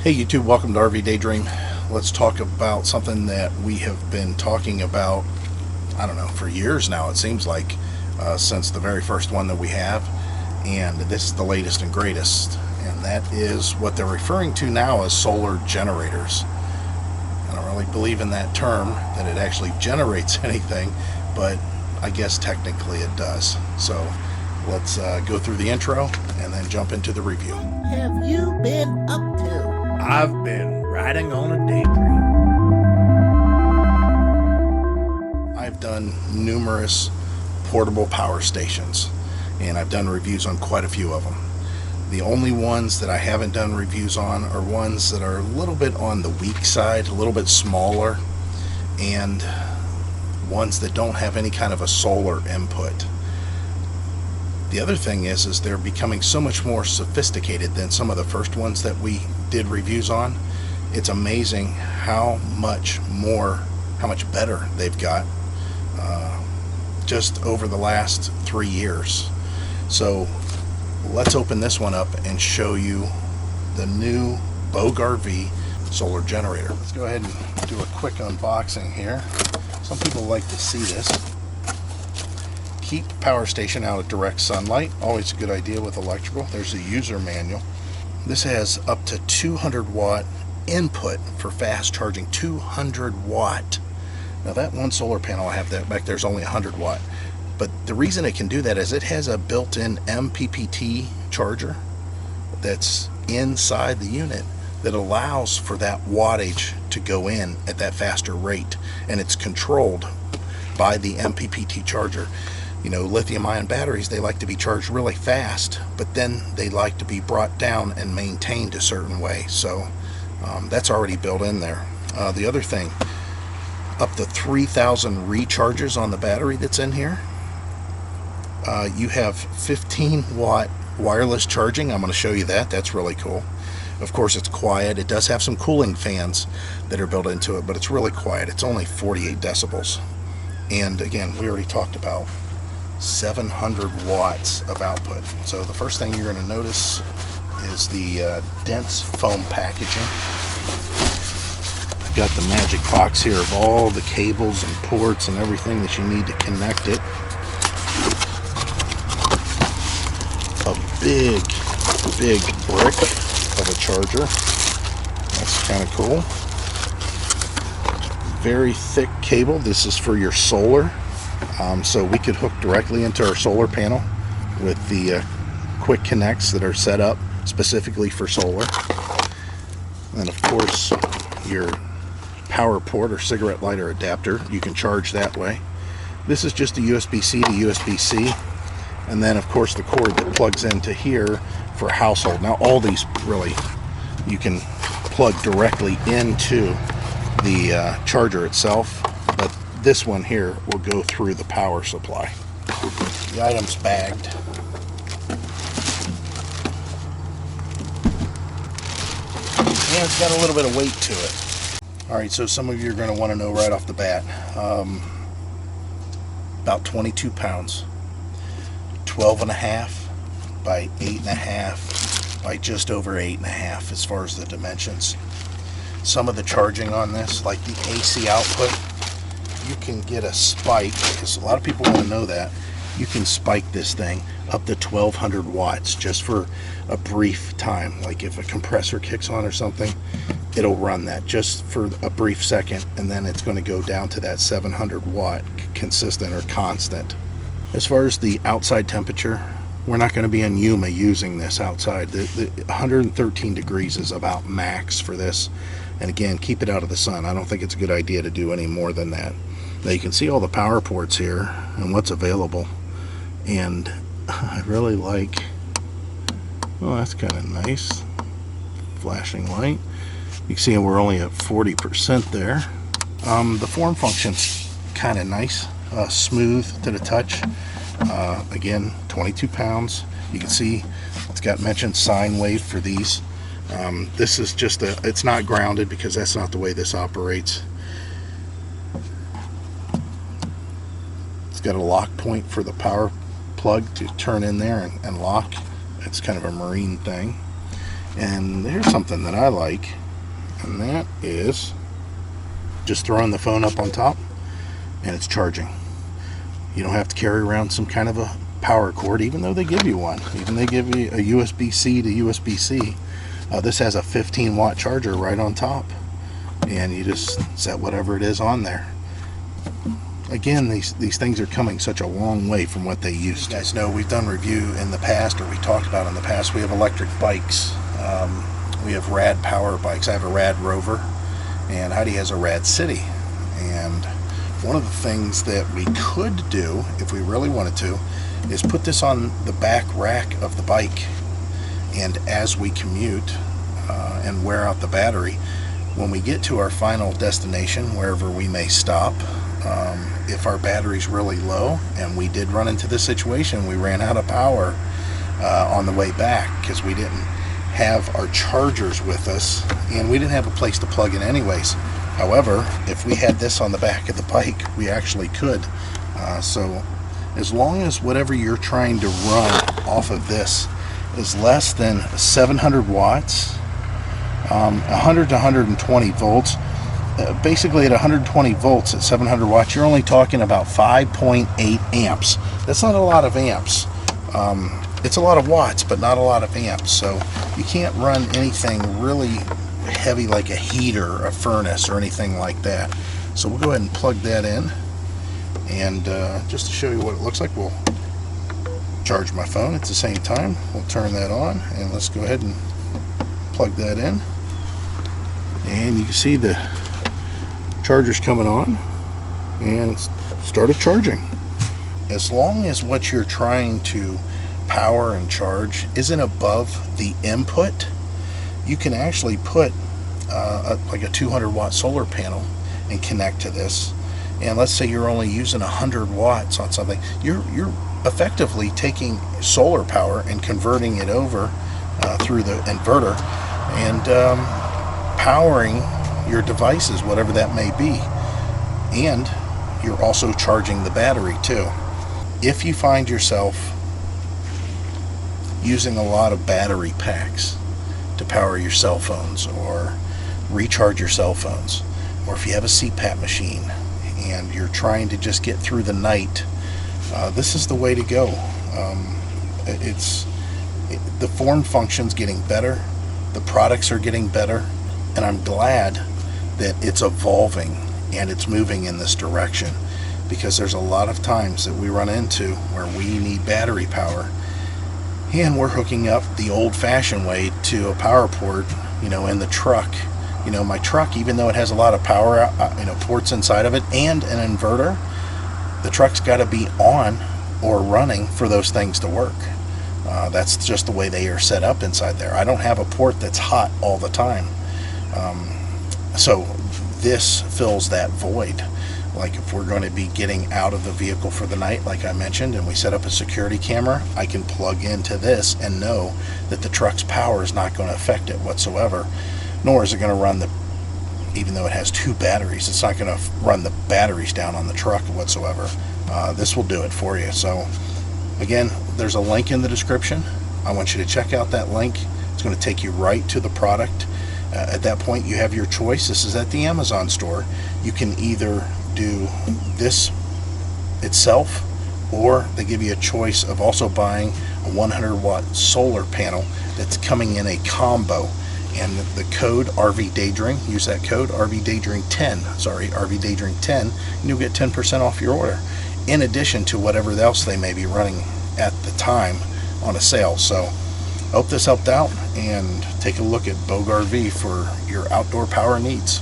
Hey YouTube, welcome to RV Daydream. Let's talk about something that we have been talking about, I don't know, for years now it seems like, since the very first one that we have, and this is the latest and greatest, and that is what they're referring to now as solar generators. I don't really believe in that term, that it actually generates anything, but I guess technically it does. So let's go through the intro and then jump into the review. Have you been up to? I've been riding on a daydream. I've done numerous portable power stations, and I've done reviews on quite a few of them. The only ones that I haven't done reviews on are ones that are a little bit on the weak side, a little bit smaller, and ones that don't have any kind of a solar input. The other thing is they're becoming so much more sophisticated than some of the first ones that we did reviews on. It's amazing how much better they've got just over the last 3 years. So let's open this one up and show you the new Bogar V solar generator. Let's go ahead and do a quick unboxing here. Some people like to see this. Keep power station out of direct sunlight. Always a good idea with electrical. There's a user manual. This has up to 200 watt input for fast charging. 200 watt. Now that one solar panel I have that back there is only 100 watt. But the reason it can do that is it has a built-in MPPT charger that's inside the unit that allows for that wattage to go in at that faster rate, and it's controlled by the MPPT charger. You know, lithium-ion batteries, they like to be charged really fast, but then they like to be brought down and maintained a certain way. So that's already built in there. The other thing, up to 3,000 recharges on the battery that's in here. You have 15 watt wireless charging. I'm going to show you that. That's really cool. Of course, it's quiet. It does have some cooling fans that are built into it, but it's really quiet. It's only 48 decibels. And again, we already talked about 700 watts of output. So the first thing you're going to notice is the dense foam packaging. I've got the magic box here of all the cables and ports and everything that you need to connect it. A big brick of a charger. That's kind of cool. Very thick cable. This is for your solar. So we could hook directly into our solar panel with the quick connects that are set up specifically for solar. And of course your power port or cigarette lighter adapter, you can charge that way. This is just a USB-C to USB-C, and then of course the cord that plugs into here for household. Now all these really you can plug directly into the charger itself, but this one here will go through the power supply. The item's bagged. And it's got a little bit of weight to it. Alright, so some of you are going to want to know right off the bat. About 22 pounds. 12.5 by 8.5 by just over 8.5 as far as the dimensions. Some of the charging on this, like the AC output, you can get a spike, because a lot of people want to know that. You can spike this thing up to 1200 watts just for a brief time. Like if a compressor kicks on or something, it'll run that just for a brief second, and then it's going to go down to that 700 watt consistent or constant. As far as the outside temperature, we're not going to be in Yuma using this outside. The 113 degrees is about max for this. And again, keep it out of the sun. I don't think it's a good idea to do any more than that. Now you can see all the power ports here and what's available. And I really like, well, that's kind of nice. Flashing light. You can see we're only at 40% there. The form function's kind of nice. Smooth to the touch. Again, 22 pounds. You can see it's got mentioned sine wave for these. This is just it's not grounded because that's not the way this operates. It's got a lock point for the power plug to turn in there and lock. It's kind of a marine thing. And there's something that I like, and that is just throwing the phone up on top and it's charging. You don't have to carry around some kind of a power cord, even though they give you one. Even they give you a USB-C to USB-C. This has a 15-watt charger right on top, and you just set whatever it is on there. Again, these things are coming such a long way from what they used to. You guys know we've done review in the past, or we talked about in the past. We have electric bikes. We have rad power bikes. I have a rad Rover, and Heidi has a rad City. And one of the things that we could do, if we really wanted to, is put this on the back rack of the bike, and as we commute and wear out the battery, when we get to our final destination, wherever we may stop, if our battery's really low, and we did run into this situation, we ran out of power on the way back because we didn't have our chargers with us, and we didn't have a place to plug in anyways. However, if we had this on the back of the bike, we actually could. So as long as whatever you're trying to run off of this is less than 700 watts, 100 to 120 volts, basically at 120 volts at 700 watts, you're only talking about 5.8 amps. That's not a lot of amps. It's a lot of watts, but not a lot of amps. So you can't run anything really heavy like a heater, a furnace, or anything like that. So we'll go ahead and plug that in, and just to show you what it looks like, we'll charge my phone at the same time. We'll turn that on, and let's go ahead and plug that in, and you can see the charger's coming on and it's started charging. As long as what you're trying to power and charge isn't above the input, you can actually put like a 200 watt solar panel and connect to this. And let's say you're only using 100 watts on something, you're effectively taking solar power and converting it over through the inverter and powering your devices, whatever that may be. And you're also charging the battery too. If you find yourself using a lot of battery packs to power your cell phones or recharge your cell phones, or if you have a CPAP machine and you're trying to just get through the night, this is the way to go. The form function's getting better, the products are getting better, and I'm glad that it's evolving and it's moving in this direction, because there's a lot of times that we run into where we need battery power and we're hooking up the old-fashioned way to a power port, in the truck. My truck, even though it has a lot of power ports inside of it and an inverter, the truck's got to be on or running for those things to work. That's just the way they are set up inside there. I don't have a port that's hot all the time. So this fills that void. Like if we're going to be getting out of the vehicle for the night, like I mentioned, and we set up a security camera, I can plug into this and know that the truck's power is not going to affect it whatsoever, nor is it going to run even though it has two batteries, it's not going to run the batteries down on the truck whatsoever. This will do it for you. So again, there's a link in the description. I want you to check out that link. It's going to take you right to the product. At that point, you have your choice. This is at the Amazon store. You can either do this itself, or they give you a choice of also buying a 100 watt solar panel that's coming in a combo. And the code RVdaydream, use that code RVdaydream10, and you'll get 10% off your order, in addition to whatever else they may be running at the time on a sale. So hope this helped out, and take a look at Bogar V for your outdoor power needs.